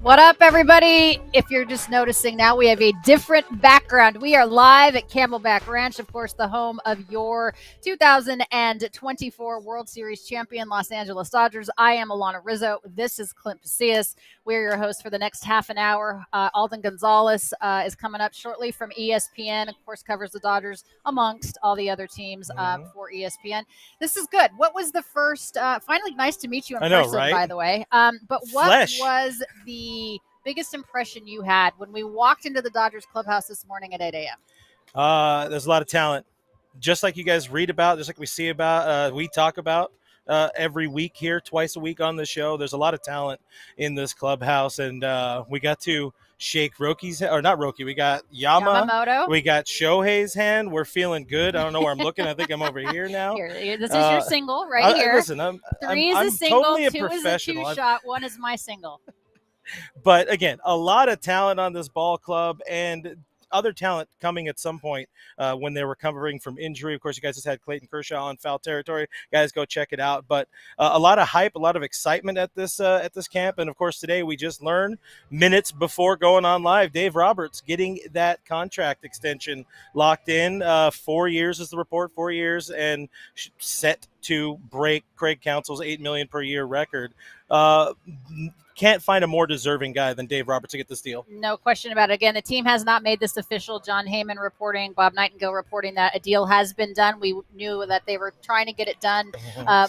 What up, everybody? If you're just noticing now, we have a different background. We are live at Camelback Ranch, of course, the home of your 2024 World Series champion Los Angeles Dodgers. I am Alanna Rizzo. This is Clint Pasillas. We're your hosts for the next half an hour. Alden Gonzalez is coming up shortly from ESPN, of course, covers the Dodgers amongst all the other teams for ESPN. This is good. What was the first, finally nice to meet you in person, right? By the way. But what was the biggest impression you had when we walked into the Dodgers clubhouse this morning at 8 a.m.? There's a lot of talent, just like you guys read about, just like we see about, we talk about every week here, twice a week on the show. There's a lot of talent in this clubhouse, and we got to shake Roki's, or not Roki, we got Yamamoto. We got Shohei's hand. We're feeling good. I don't know where I'm looking. I think I'm over here now. Here, this is your single right here. Listen, Three is I'm a single, totally a two professional. is a two-shot, one is my single. But again, a lot of talent on this ball club, and other talent coming at some point when they're recovering from injury. Of course, you guys just had Clayton Kershaw on Foul Territory. Guys, go check it out. But a lot of hype, a lot of excitement at this camp. And of course, today we just learned minutes before going on live, Dave Roberts getting that contract extension locked in. 4 years is the report, 4 years, and set to break Craig Counsell's $8 million per year record. Can't find a more deserving guy than Dave Roberts to get this deal. No question about it. Again, the team has not made this official. John Heyman reporting, Bob Nightingale reporting that a deal has been done. We knew that they were trying to get it done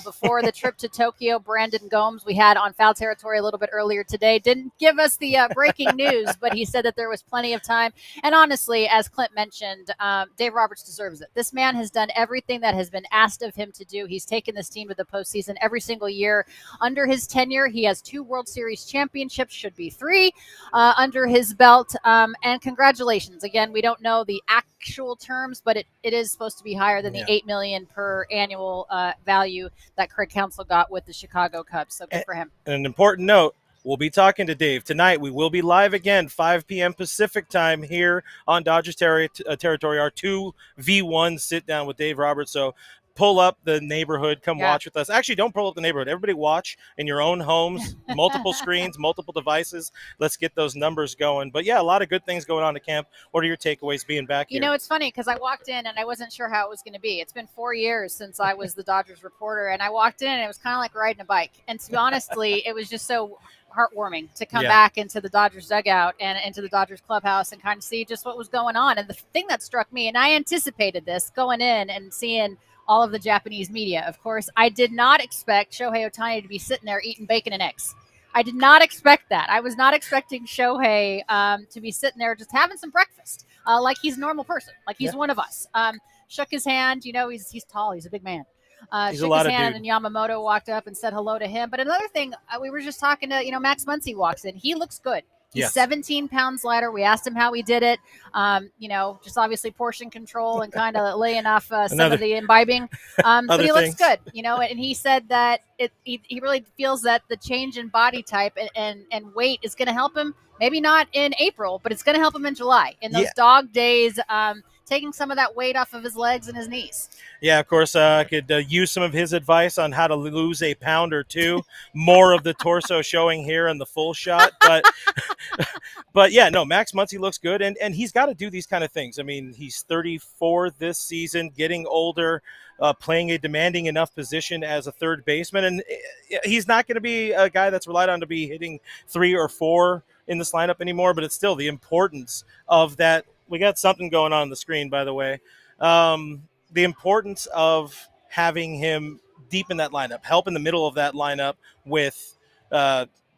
before the trip to Tokyo. Brandon Gomes, we had on Foul Territory a little bit earlier today, didn't give us the breaking news, but he said that there was plenty of time. And honestly, as Clint mentioned, Dave Roberts deserves it. This man has done everything that has been asked of him to do. He's taken this team to the postseason every single year. Under his tenure, he has 2 World Series championships, should be 3 under his belt, and congratulations again. We don't know the actual terms, but it is supposed to be higher than the $8 million per annual value that Craig Counsell got with the Chicago Cubs, so good for him. An important note, we'll be talking to Dave tonight. We will be live again, 5 p.m. Pacific time here on Dodgers territory, our 2v1 sit down with Dave Roberts. So pull up the neighborhood, come watch with us. Actually, don't pull up the neighborhood. Everybody watch in your own homes, multiple screens, multiple devices. Let's get those numbers going. But yeah, a lot of good things going on at camp. What are your takeaways being back here? You know, it's funny because I walked in and I wasn't sure how it was going to be. It's been 4 years since I was the Dodgers reporter, and I walked in and it was kind of like riding a bike. And to be honestly, it was just so heartwarming to come back into the Dodgers dugout and into the Dodgers clubhouse and kind of see just what was going on. And the thing that struck me, and I anticipated this going in and seeing all of the Japanese media. Of course, I did not expect Shohei Ohtani to be sitting there eating bacon and eggs. I did not expect that. I was not expecting Shohei to be sitting there just having some breakfast, like he's a normal person, like he's one of us. Shook his hand. You know, he's tall. He's a big man. He's shook a lot his of hand, dude. and Yamamoto walked up and said hello to him. But another thing, we were just talking to, Max Muncy walks in. He looks good. He's 17 pounds lighter. We asked him how he did it. Just obviously portion control and kind of laying off some of the imbibing. But he looks good, and he said that he really feels that the change in body type and weight is going to help him. Maybe not in April, but it's going to help him in July. In those dog days, taking some of that weight off of his legs and his knees. Yeah, of course, I could use some of his advice on how to lose a pound or 2. More of the torso showing here in the full shot. But yeah, no, Max Muncy looks good, and he's got to do these kind of things. I mean, he's 34 this season, getting older, playing a demanding enough position as a third baseman, and he's not going to be a guy that's relied on to be hitting 3 or 4 in this lineup anymore, but it's still the importance of that. We got something going on the screen, by the way. The importance of having him deep in that lineup, help in the middle of that lineup with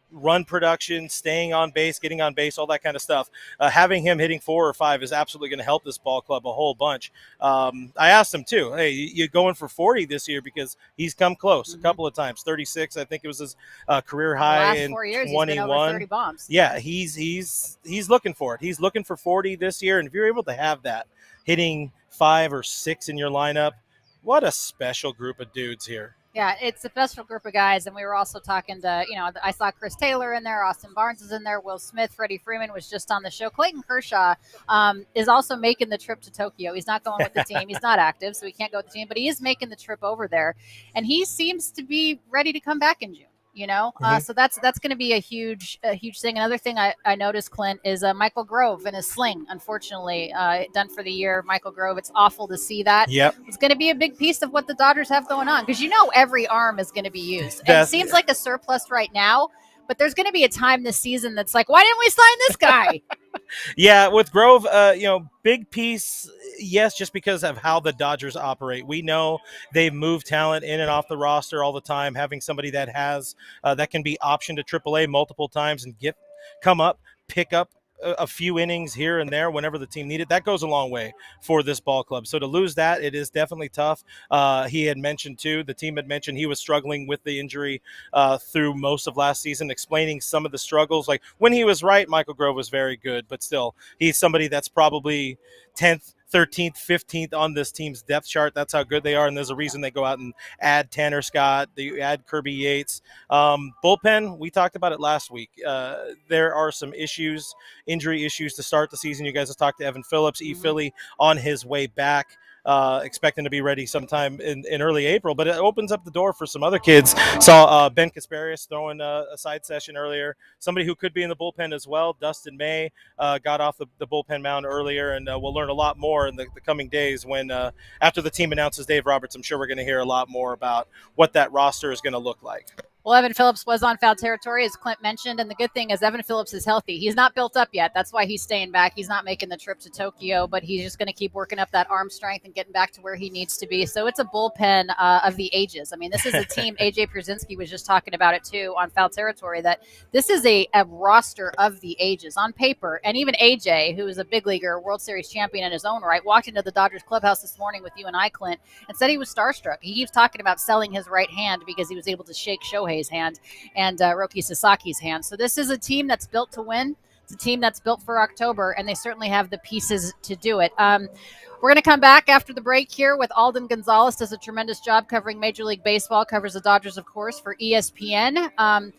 run production, staying on base, getting on base, all that kind of stuff. Having him hitting 4 or 5 is absolutely going to help this ball club a whole bunch. I asked him too, hey, you going for 40 this year, because he's come close a couple of times. 36, I think it was his career high in 4 years, 21. he's been over 30 bombs. Yeah, he's looking for it. He's looking for 40 this year, and if you're able to have that, hitting 5 or 6 in your lineup, what a special group of dudes here. Yeah, it's a special group of guys, and we were also talking to, I saw Chris Taylor in there, Austin Barnes is in there, Will Smith, Freddie Freeman was just on the show. Clayton Kershaw is also making the trip to Tokyo. He's not going with the team. He's not active, so he can't go with the team, but he is making the trip over there, and he seems to be ready to come back in June. So that's going to be a huge thing. Another thing I noticed, Clint, is Michael Grove and his sling, unfortunately, done for the year. Michael Grove, it's awful to see that. Yep. It's going to be a big piece of what the Dodgers have going on, because every arm is going to be used. And it seems like a surplus right now, but there's going to be a time this season that's like, why didn't we sign this guy? Yeah, with Grove, big piece, yes, just because of how the Dodgers operate. We know they move talent in and off the roster all the time. Having somebody that has that can be optioned to AAA multiple times and come up, pick up a few innings here and there whenever the team needed, that goes a long way for this ball club. So to lose that, it is definitely tough. He had mentioned too, the team had mentioned he was struggling with the injury through most of last season, explaining some of the struggles. Like when he was right, Michael Grove was very good, but still he's somebody that's probably 10th, 13th, 15th on this team's depth chart. That's how good they are, and there's a reason they go out and add Tanner Scott, they add Kirby Yates. Bullpen, we talked about it last week. There are some injury issues to start the season. You guys have talked to Evan Phillips, Philly on his way back. Expecting to be ready sometime in early April, but it opens up the door for some other kids. Saw Ben Kasparius throwing a side session earlier. Somebody who could be in the bullpen as well, Dustin May, got off the bullpen mound earlier, and we'll learn a lot more in the coming days when after the team announces Dave Roberts. I'm sure we're going to hear a lot more about what that roster is going to look like. Well, Evan Phillips was on foul territory, as Clint mentioned, and the good thing is Evan Phillips is healthy. He's not built up yet. That's why he's staying back. He's not making the trip to Tokyo, but he's just going to keep working up that arm strength and getting back to where he needs to be. So it's a bullpen of the ages. I mean, this is a team, A.J. Przinsky was just talking about it too on foul territory, that this is a roster of the ages on paper. And even A.J., who is a big leaguer, World Series champion in his own right, walked into the Dodgers clubhouse this morning with you and I, Clint, and said he was starstruck. He keeps talking about selling his right hand because he was able to shake Shohei's hand and Roki Sasaki's hand. So this is a team that's built to win. It's a team that's built for October, and they certainly have the pieces to do it. We're going to come back after the break here with Alden Gonzalez. Does a tremendous job covering Major League Baseball, covers the Dodgers, of course, for ESPN.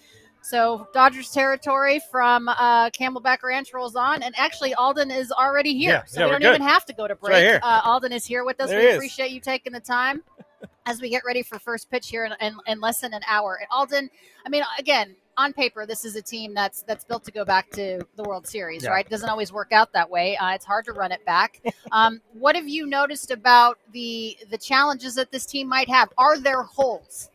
So Dodgers territory from Camelback Ranch rolls on, and actually Alden is already here, so we don't even have to go to break. Right, Alden is here with us. We appreciate you taking the time as we get ready for first pitch here in less than an hour. And Alden, I mean, again, on paper, this is a team that's built to go back to the World Series, right? It doesn't always work out that way. It's hard to run it back. What have you noticed about the challenges that this team might have? Are there holes?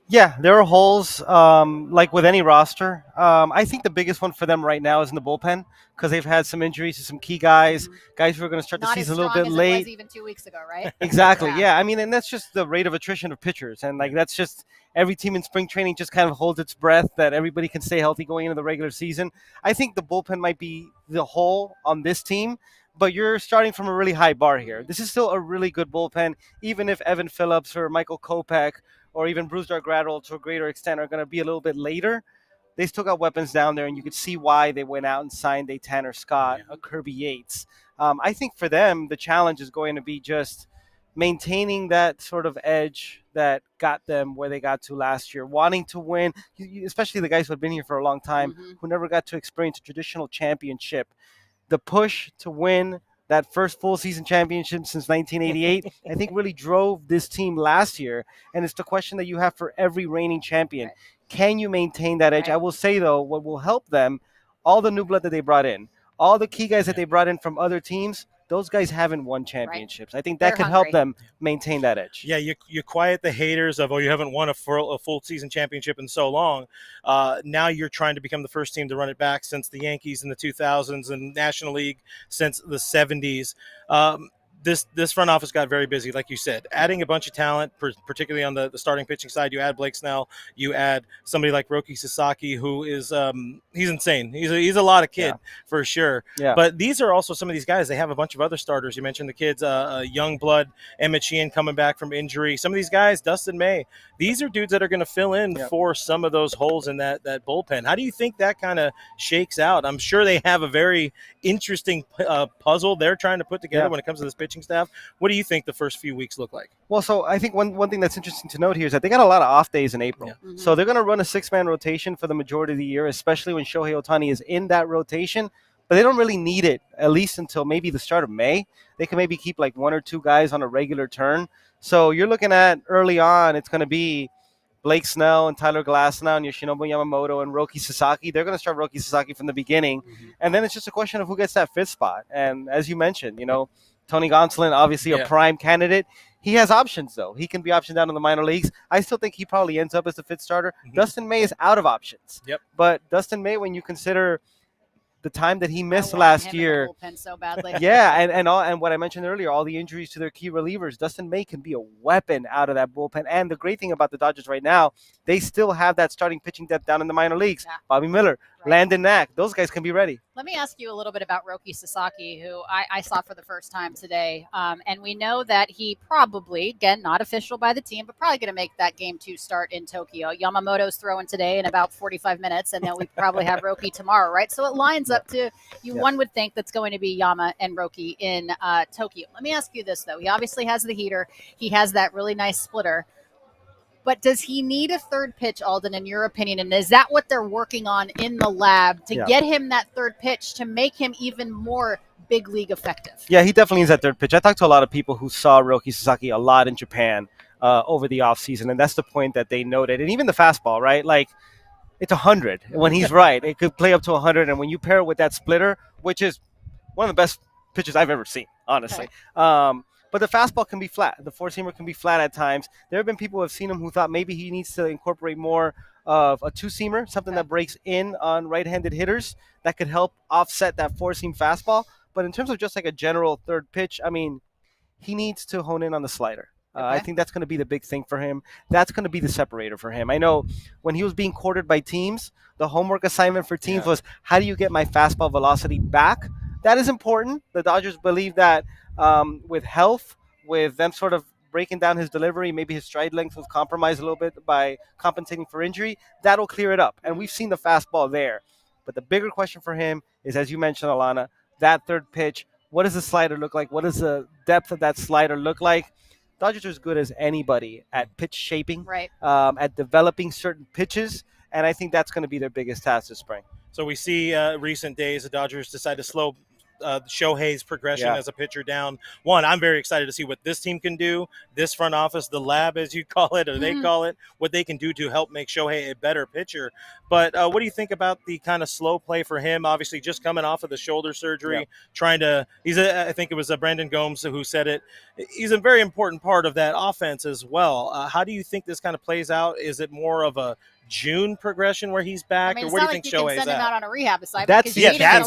Yeah, there are holes, like with any roster. I think the biggest one for them right now is in the bullpen, because they've had some injuries to some key guys who are going to start the season a little bit late. Not as strong as it was even 2 weeks ago, right? Exactly, yeah. I mean, and that's just the rate of attrition of pitchers. And, that's just every team in spring training just kind of holds its breath that everybody can stay healthy going into the regular season. I think the bullpen might be the hole on this team, but you're starting from a really high bar here. This is still a really good bullpen, even if Evan Phillips or Michael Kopech or even Bruce Dargradel to a greater extent are going to be a little bit later. They still got weapons down there, and you could see why they went out and signed a Tanner Scott, a Kirby Yates. I think for them, the challenge is going to be just maintaining that sort of edge that got them where they got to last year, wanting to win, especially the guys who have been here for a long time, who never got to experience a traditional championship. The push to win that first full season championship since 1988, I think really drove this team last year. And it's the question that you have for every reigning champion. Right. Can you maintain that edge? Right. I will say, though, what will help them, all the new blood that they brought in, all the key guys that they brought in from other teams, those guys haven't won championships. Right. I think that can help them maintain that edge. Yeah, you quiet the haters of, you haven't won a full season championship in so long. Now you're trying to become the first team to run it back since the Yankees in the 2000s and National League since the 70s. This front office got very busy, like you said, adding a bunch of talent, particularly on the starting pitching side. You add Blake Snell, you add somebody like Roki Sasaki, who is he's insane. He's a lot of kid for sure. Yeah. But these are also some of these guys. They have a bunch of other starters. You mentioned the kids, young blood, Emmett Sheehan coming back from injury. Some of these guys, Dustin May. These are dudes that are going to fill in for some of those holes in that bullpen. How do you think that kind of shakes out? I'm sure they have a very interesting puzzle they're trying to put together when it comes to this pitching pitching staff. What do you think the first few weeks look like? Well, so I think one thing that's interesting to note here is that they got a lot of off days in April. Yeah. Mm-hmm. So they're going to run a 6-man rotation for the majority of the year, especially when Shohei Ohtani is in that rotation. But they don't really need it, at least until maybe the start of May. They can maybe keep like 1 or 2 guys on a regular turn. So you're looking at early on, it's going to be Blake Snell and Tyler Glasnow and Yoshinobu Yamamoto and Roki Sasaki. They're going to start Roki Sasaki from the beginning. Mm-hmm. And then it's just a question of who gets that fifth spot. And as you mentioned, Tony Gonsolin, obviously a prime candidate. He has options, though. He can be optioned down in the minor leagues. I still think he probably ends up as the fifth starter. Mm-hmm. Dustin May is out of options. Yep. But Dustin May, when you consider the time that he missed last year, bullpen so badly. yeah, and what I mentioned earlier, all the injuries to their key relievers, Dustin May can be a weapon out of that bullpen. And the great thing about the Dodgers right now, they still have that starting pitching depth down in the minor leagues. Yeah. Bobby Miller, Right. Landon Knack, those guys can be ready. Let me ask you a little bit about Roki Sasaki, who I saw for the first time today. And we know that he probably, again, not official by the team, but probably going to make that Game 2 start in Tokyo. Yamamoto's throwing today in about 45 minutes, and then we probably have Roki tomorrow, right? So it lines up to, one would think that's going to be Yama and Roki in Tokyo. Let me ask you this, though. He obviously has the heater. He has that really nice splitter. But does he need a third pitch, Alden, in your opinion? And is that what they're working on in the lab to get him that third pitch to make him even more big league effective? Yeah, he definitely is that third pitch. I talked to a lot of people who saw Roki Sasaki a lot in Japan over the offseason, and that's the point that they noted. And even the fastball, right? Like, it's 100 when he's right. It could play up to 100, and when you pair it with that splitter, which is one of the best pitches I've ever seen, honestly. Okay. But the fastball can be flat. The four-seamer can be flat at times. There have been people who have seen him who thought maybe he needs to incorporate more of a two-seamer, something that breaks in on right-handed hitters that could help offset that four-seam fastball. But in terms of just like a general third pitch, I mean, he needs to hone in on the slider. I think that's going to be the big thing for him. That's going to be the separator for him. I know when he was being courted by teams, the homework assignment for teams was, how do you get my fastball velocity back? That is important. The Dodgers believe that with health, with them sort of breaking down his delivery, maybe his stride length was compromised a little bit by compensating for injury, that'll clear it up. And we've seen the fastball there. But the bigger question for him is, as you mentioned, Alanna, that third pitch, what does the slider look like? What does the depth of that slider look like? Dodgers are as good as anybody at pitch shaping, at developing certain pitches, and I think that's going to be their biggest task this spring. So we see recent days the Dodgers decide to slow Shohei's progression as a pitcher down. One, I'm very excited to see what this team can do, this front office, the lab, as you call it, or they call it, what they can do to help make Shohei a better pitcher. But what do you think about the kind of slow play for him? Obviously, just coming off of the shoulder surgery, trying to – I think it was Brandon Gomes who said it. He's a very important part of that offense as well. How do you think this kind of plays out? Is it more of a June progression where he's back, or what do you think Shohei's at? Send him out on a rehab assignment. That's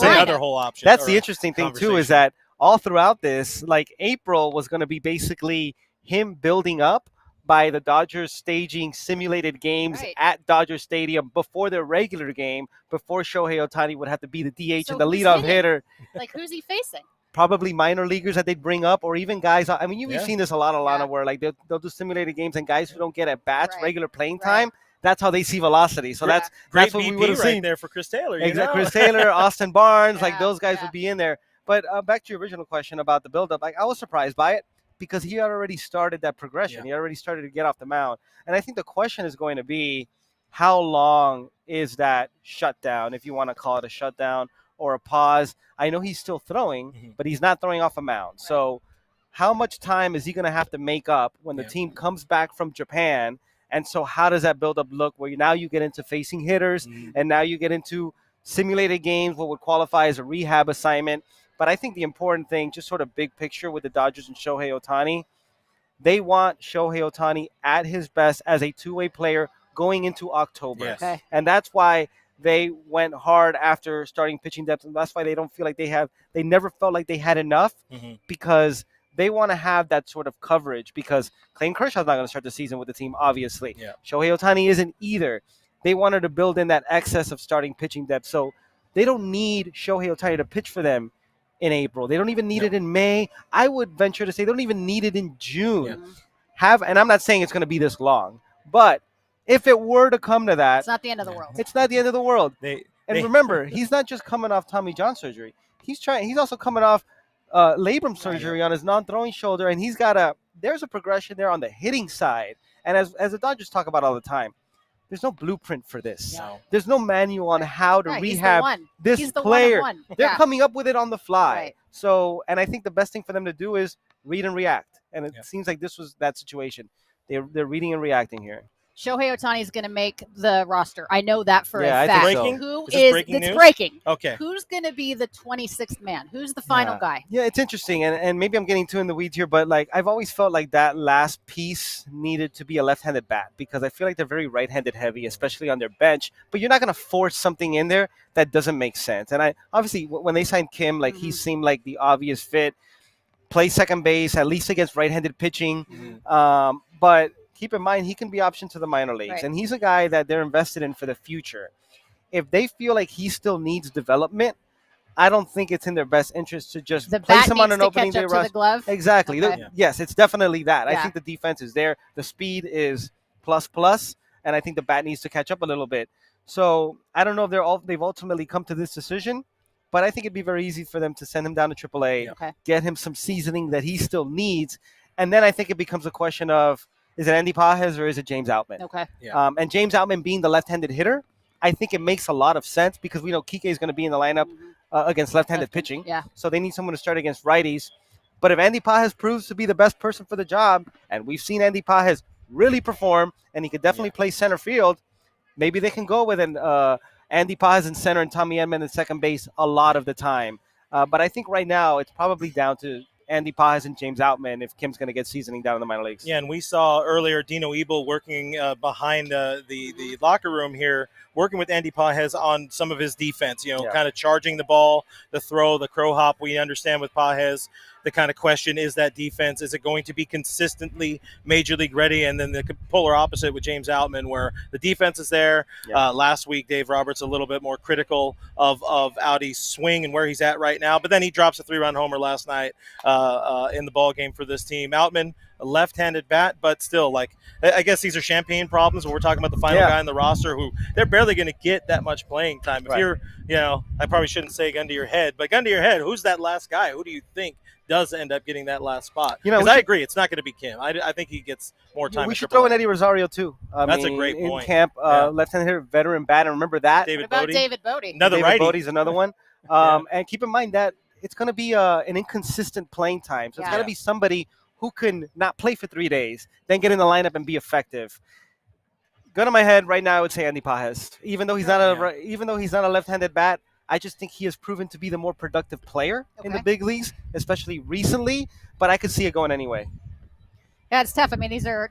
another whole option. That's the interesting thing too, is that all throughout this, like April was going to be basically him building up by the Dodgers staging simulated games at Dodger Stadium before their regular game, before Shohei Ohtani would have to be the DH and the leadoff hitter. Like, who's he facing? Probably minor leaguers that they'd bring up, or even guys. I mean, you've seen this a lot, Alanna, where like they'll do simulated games and guys who don't get at bats, regular playing time. That's how they see velocity. So that's what we would have seen there for Chris Taylor. Exactly, Chris Taylor, Austin Barnes, like those guys would be in there. But back to your original question about the buildup, like I was surprised by it because he had already started that progression. He already started to get off the mound, and I think the question is going to be, how long is that shutdown, if you want to call it a shutdown or a pause? I know he's still throwing, but he's not throwing off a mound. So how much time is he going to have to make up when the team comes back from Japan? And so how does that buildup look where now you get into facing hitters and now you get into simulated games, what would qualify as a rehab assignment? But I think the important thing, just sort of big picture with the Dodgers and Shohei Ohtani, they want Shohei Ohtani at his best as a two-way player going into October. And that's why they went hard after starting pitching depth. And that's why they don't feel like they never felt like they had enough because they want to have that sort of coverage, because Clayton Kershaw's not going to start the season with the team, obviously. Shohei Ohtani isn't either. They wanted to build in that excess of starting pitching depth. So they don't need Shohei Ohtani to pitch for them in April. They don't even need it in May. I would venture to say they don't even need it in June. And I'm not saying it's going to be this long, but if it were to come to that, it's not the end of the world. It's not the end of the world. Remember, he's not just coming off Tommy John surgery. He's also coming off labrum surgery on his non-throwing shoulder, and there's a progression there on the hitting side. And as the Dodgers talk about all the time, there's no blueprint for this. No. There's no manual on how to rehab this player. They're coming up with it on the fly. Right. So, and I think the best thing for them to do is read and react. And it seems like this was that situation. They're reading and reacting here. Shohei Ohtani is going to make the roster. I know that for a I fact. think so. Breaking? Is this breaking news? Breaking. Okay. Who's going to be the 26th man? Who's the final guy? Yeah, it's interesting. And maybe I'm getting too in the weeds here, but like I've always felt like that last piece needed to be a left-handed bat because I feel like they're very right-handed heavy, especially on their bench. But you're not going to force something in there that doesn't make sense. And I obviously, when they signed Kim, like he seemed like the obvious fit. Play second base, at least against right-handed pitching. But keep in mind, he can be optioned to the minor leagues. Right. And he's a guy that they're invested in for the future. If they feel like he still needs development, I don't think it's in their best interest to just place him on an opening day roster. The glove? Exactly. Okay. Yes, it's definitely that. Yeah. I think the defense is there. The speed is plus, and I think the bat needs to catch up a little bit. So I don't know if they've ultimately come to this decision, but I think it'd be very easy for them to send him down to AAA, get him some seasoning that he still needs, and then I think it becomes a question of, is it Andy Pages or is it James Outman? Okay. Yeah. And James Outman being the left-handed hitter, I think it makes a lot of sense because we know Kike is going to be in the lineup against left-handed pitching. Yeah. So they need someone to start against righties. But if Andy Pages proves to be the best person for the job, and we've seen Andy Pages really perform, and he could definitely play center field, maybe they can go with an Andy Pages in center and Tommy Edman in second base a lot of the time. But I think right now it's probably down to Andy Pages and James Outman if Kim's going to get seasoning down in the minor leagues. Yeah, and we saw earlier Dino Ebel working behind the locker room here, working with Andy Pages on some of his defense, kind of charging the ball, the throw, the crow hop. We understand with Pages, the kind of question is that defense, is it going to be consistently major league ready? And then the polar opposite with James Outman, where the defense is there. Yeah. Last week, Dave Roberts a little bit more critical of Audie's swing and where he's at right now. But then he drops a 3-run homer last night in the ball game for this team. Outman, a left-handed bat, but still, like, I guess these are champagne problems when we're talking about the final guy in the roster who they're barely going to get that much playing time. If you're, I probably shouldn't say gun to your head, but gun to your head, who's that last guy? Who do you think does end up getting that last spot? Because I agree, it's not going to be Kim. I think he gets more time. We should throw in Eddie Rosario too. That's a great point. In camp, left-handed hitter, veteran bat, and remember that. David What about Bodie? David Bodie? Another David righty. Bodie's another one. And keep in mind that it's going to be an inconsistent playing time. So it's got to be somebody who can not play for 3 days, then get in the lineup and be effective. Gun to my head right now, I would say Andy Pages. Even though he's not a left-handed bat, I just think he has proven to be the more productive player in the big leagues, especially recently. But I could see it going anyway. Yeah, it's tough. I mean, these are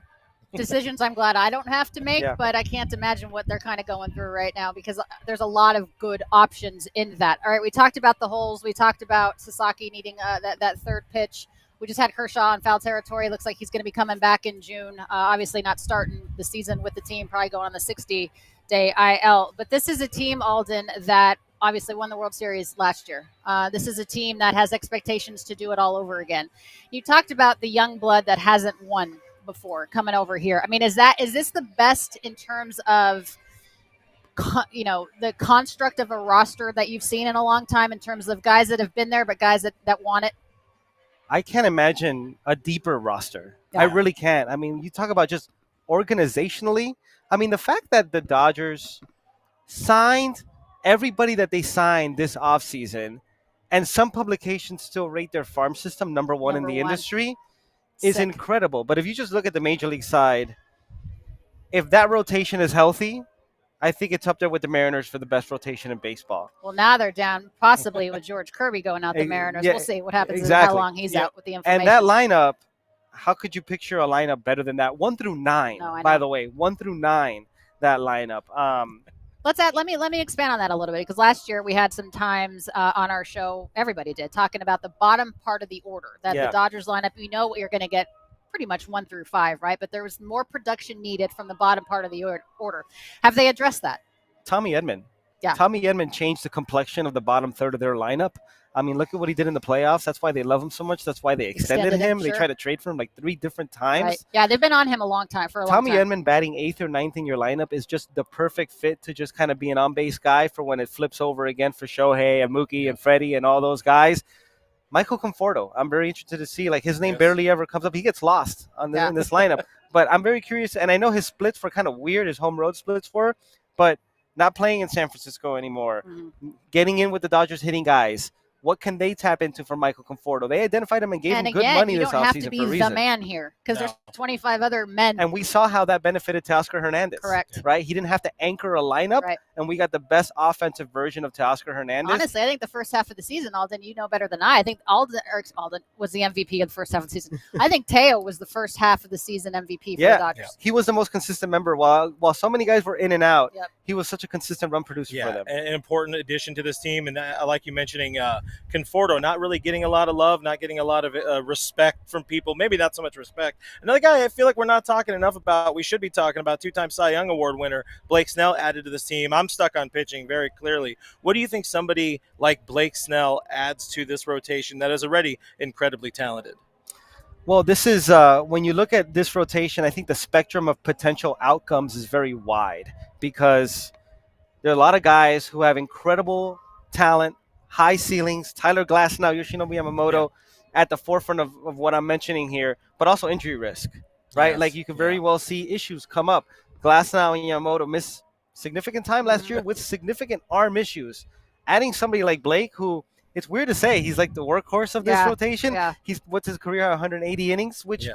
decisions I'm glad I don't have to make, but I can't imagine what they're kind of going through right now because there's a lot of good options in that. All right, we talked about the holes. We talked about Sasaki needing that third pitch. We just had Kershaw in foul territory. Looks like he's going to be coming back in June. Obviously not starting the season with the team, probably going on the 60-day IL. But this is a team, Alden, that obviously won the World Series last year. This is a team that has expectations to do it all over again. You talked about the young blood that hasn't won before coming over here. I mean, is this the best in terms of the construct of a roster that you've seen in a long time in terms of guys that have been there but guys that want it? I can't imagine a deeper roster. Yeah. I really can't. I mean, you talk about just organizationally. I mean, the fact that the Dodgers signed everybody that they signed this offseason, and some publications still rate their farm system number one in the industry is incredible. But if you just look at the Major League side, if that rotation is healthy, I think it's up there with the Mariners for the best rotation in baseball. Well, now they're down possibly with George Kirby going out the Mariners. We'll see what happens and how long he's out with the information. And that lineup, how could you picture a lineup better than that? 1 through 9, by the way. 1 through 9, that lineup. Let me expand on that a little bit because last year we had some times on our show, everybody did, talking about the bottom part of the order, that the Dodgers lineup, you know what you're going to get pretty much 1 through 5, right? But there was more production needed from the bottom part of the order. Have they addressed that? Tommy Edman. Yeah. Tommy Edman changed the complexion of the bottom third of their lineup. I mean, look at what he did in the playoffs. That's why they love him so much. That's why they extended him. They tried to trade for him like 3 different times. Right. Yeah, they've been on him a long time. Tommy Edman batting 8th or 9th in your lineup is just the perfect fit to just kind of be an on-base guy for when it flips over again for Shohei and Mookie and Freddie and all those guys. Michael Conforto, I'm very interested to see. Like, his name Yes. barely ever comes up. He gets lost in this lineup. But I'm very curious, and I know his splits were kind of weird, his home road splits were, but not playing in San Francisco anymore, getting in with the Dodgers hitting guys. What can they tap into for Michael Conforto? They identified him and gave him good money this offseason for a reason. And again, you don't have to be the man here because there's 25 other men. And we saw how that benefited Teoscar Hernandez. Correct. Right? He didn't have to anchor a lineup, and we got the best offensive version of Teoscar Hernandez. Honestly, I think the first half of the season, Alden, you know better than I think Alden was the MVP of the first half of the season. I think Teo was the first half of the season MVP for the Dodgers. He was the most consistent member. While so many guys were in and out, he was such a consistent run producer for them. An important addition to this team. And I like you mentioning Conforto, not really getting a lot of love, not getting a lot of respect from people. Maybe not so much respect. Another guy I feel like we're not talking enough about, we should be talking about, two-time Cy Young Award winner, Blake Snell, added to this team. I'm stuck on pitching very clearly. What do you think somebody like Blake Snell adds to this rotation that is already incredibly talented? Well, this is when you look at this rotation, I think the spectrum of potential outcomes is very wide because there are a lot of guys who have incredible talent, high ceilings. Tyler Glasnow, Yoshinobu Yamamoto at the forefront of what I'm mentioning here, but also injury risk, right? Yes. Like, you could very well see issues come up. Glasnow and Yamamoto missed significant time last year with significant arm issues. Adding somebody like Blake, who it's weird to say, he's like the workhorse of this rotation. He's what's his career, 180 innings, which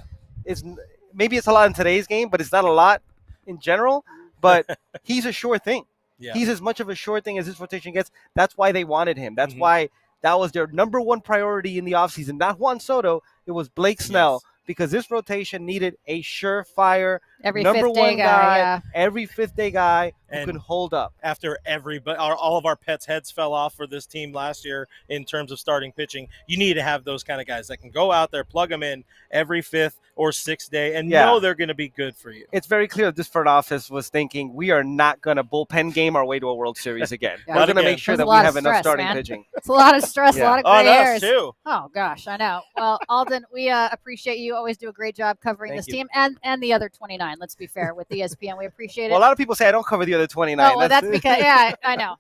is maybe it's a lot in today's game, but it's not a lot in general. But he's a sure thing. He's as much of a sure thing as this rotation gets. That's why they wanted him. That's why that was their number one priority in the offseason. Not Juan Soto. It was Blake Snell. Because this rotation needed a surefire number one guy, every fifth day guy who can hold up. After all of our pets' heads fell off for this team last year in terms of starting pitching, you need to have those kind of guys that can go out there, plug them in every fifth or sixth day, and know they're going to be good for you. It's very clear that this front office was thinking, we are not going to bullpen game our way to a World Series again. We're going to make sure that we have enough starting pitching. It's a lot of stress, a lot of gray hairs. Too. Oh, gosh, I know. Well, Alden, we appreciate you. Always do a great job covering this team and the other 29. Let's be fair with ESPN. We appreciate it. Well, a lot of people say I don't cover the other 29. Oh, well, that's because, I know.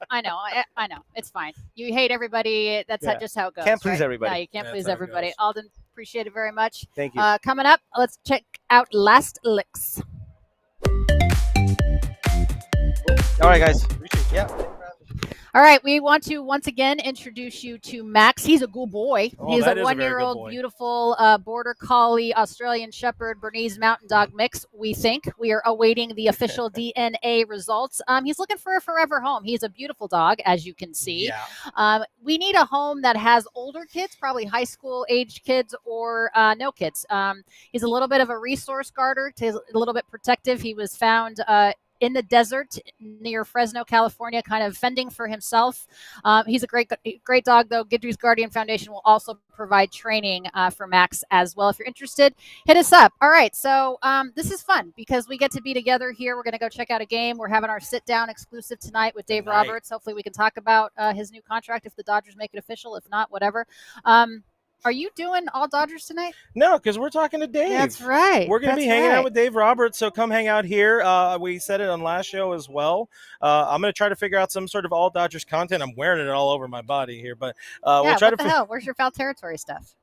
It's fine. You hate everybody. That's just how it goes. Can't please everybody. No, you can't please everybody. Alden, appreciate it very much. Thank you. Coming up, let's check out Last Licks. All right, guys. All right, we want to once again introduce you to Max. He's a good boy. He's a 1-year-old, beautiful border collie, Australian Shepherd, Bernese Mountain Dog mix, we think. We are awaiting the official DNA results. He's looking for a forever home. He's a beautiful dog, as you can see. We need a home that has older kids, probably high school-aged kids or no kids. He's a little bit of a resource guarder, a little bit protective. He was found in the desert near Fresno, California, kind of fending for himself. He's a great dog, though. Guidry's Guardian Foundation will also provide training for Max as well. If you're interested, hit us up. All right, so this is fun because we get to be together here. We're going to go check out a game. We're having our sit-down exclusive tonight with Dave Roberts. Hopefully we can talk about his new contract if the Dodgers make it official. If not, whatever. Are you doing all Dodgers tonight? No, because we're talking to Dave. That's right. We're going to be hanging out with Dave Roberts, so come hang out here. We said it on last show as well. I'm going to try to figure out some sort of all Dodgers content. I'm wearing it all over my body here, but we'll try what the hell? Where's your foul territory stuff?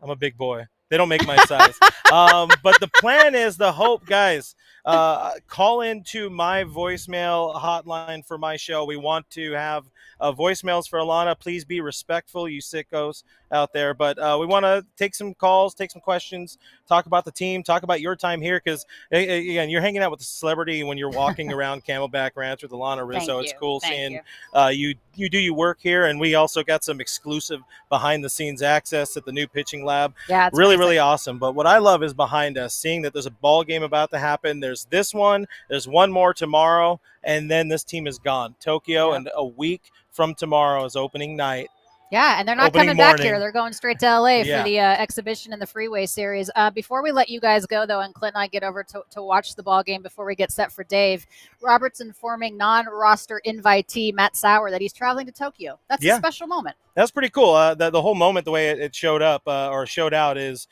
I'm a big boy. They don't make my size. But the plan is, the hope, guys, call into my voicemail hotline for my show. We want to have voicemails for Alanna. Please be respectful, you sickos out there. But we want to take some calls, take some questions, talk about the team, talk about your time here. Because, again, you're hanging out with a celebrity when you're walking around Camelback Ranch with Alana Rizzo. It's cool seeing you do your work here. And we also got some exclusive behind-the-scenes access at the new pitching lab. Yeah, it's really awesome. But what I love is behind us, seeing that there's a ball game about to happen. There's this one. There's one more tomorrow. And then this team is gone. Tokyo, and a week from tomorrow is opening night. Yeah, and they're not coming back here. They're going straight to LA for the exhibition in the Freeway Series. Before we let you guys go, though, and Clint and I get over to watch the ball game before we get set for Dave, Robert's informing non-roster invitee Matt Sauer that he's traveling to Tokyo. That's a special moment. That's pretty cool. The whole moment, the way it showed up or showed out is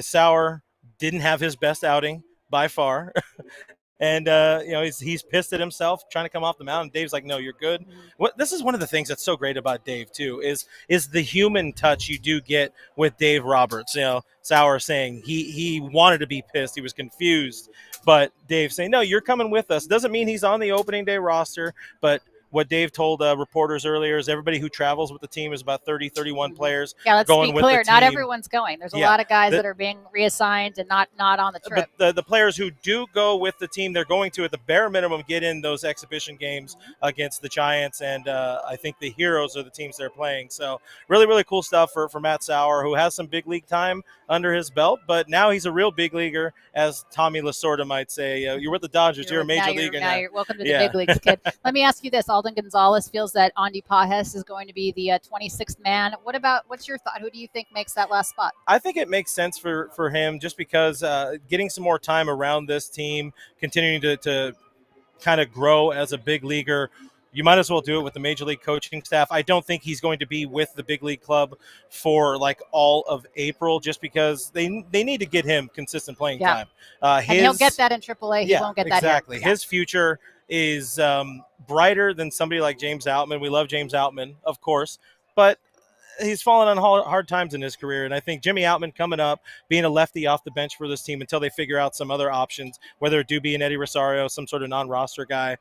Sauer didn't have his best outing by far. And he's pissed at himself trying to come off the mound. And Dave's like, "No, you're good." This is one of the things that's so great about Dave too is the human touch you do get with Dave Roberts. Sauer saying he wanted to be pissed, he was confused, but Dave saying, "No, you're coming with us." Doesn't mean he's on the opening day roster, but what Dave told reporters earlier is everybody who travels with the team is about 30, 31 players. Yeah, let's going be with clear. the team. Not everyone's going. There's a lot of guys that are being reassigned and not on the trip. But the players who do go with the team, they're going to, at the bare minimum, get in those exhibition games against the Giants. And I think the Heroes are the teams they're playing. So really, really cool stuff for Matt Sauer, who has some big league time under his belt. But now he's a real big leaguer, as Tommy Lasorda might say. You're with the Dodgers. You're a major leaguer now. You're welcome to the big leagues, kid. Let me ask you this. Alden Gonzalez feels that Andy Pajes is going to be the 26th man. What's your thought? Who do you think makes that last spot? I think it makes sense for him just because getting some more time around this team, continuing to kind of grow as a big leaguer, you might as well do it with the major league coaching staff. I don't think he's going to be with the big league club for like all of April just because they need to get him consistent playing time. And he'll get that in AAA. He won't get that exactly. here. His future is brighter than somebody like James Outman. We love James Outman, of course, but he's fallen on hard times in his career, and I think Jimmy Outman coming up, being a lefty off the bench for this team until they figure out some other options, whether it do be an Eddie Rosario, some sort of non-roster guy.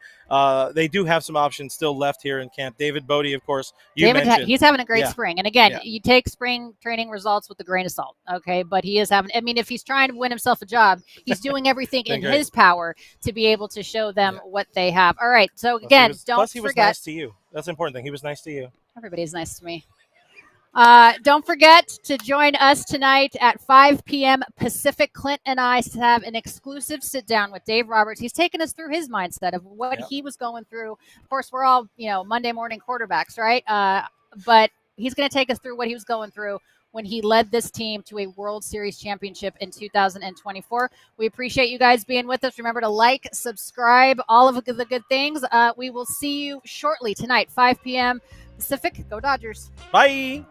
They do have some options still left here in camp. David Bodie, of course, mentioned. He's having a great spring. And again, you take spring training results with a grain of salt, okay? But he is having – I mean, if he's trying to win himself a job, he's doing everything in his power to be able to show them what they have. All right, so again, don't forget – he was nice to you. That's the important thing. He was nice to you. Everybody's nice to me. Don't forget to join us tonight at 5 p.m. Pacific. Clint and I have an exclusive sit down with Dave Roberts. He's taken us through his mindset of what he was going through. Of course, we're all, Monday morning quarterbacks, right? But he's going to take us through what he was going through when he led this team to a World Series championship in 2024. We appreciate you guys being with us. Remember to like, subscribe, all of the good things. We will see you shortly tonight, 5 p.m. Pacific. Go Dodgers. Bye.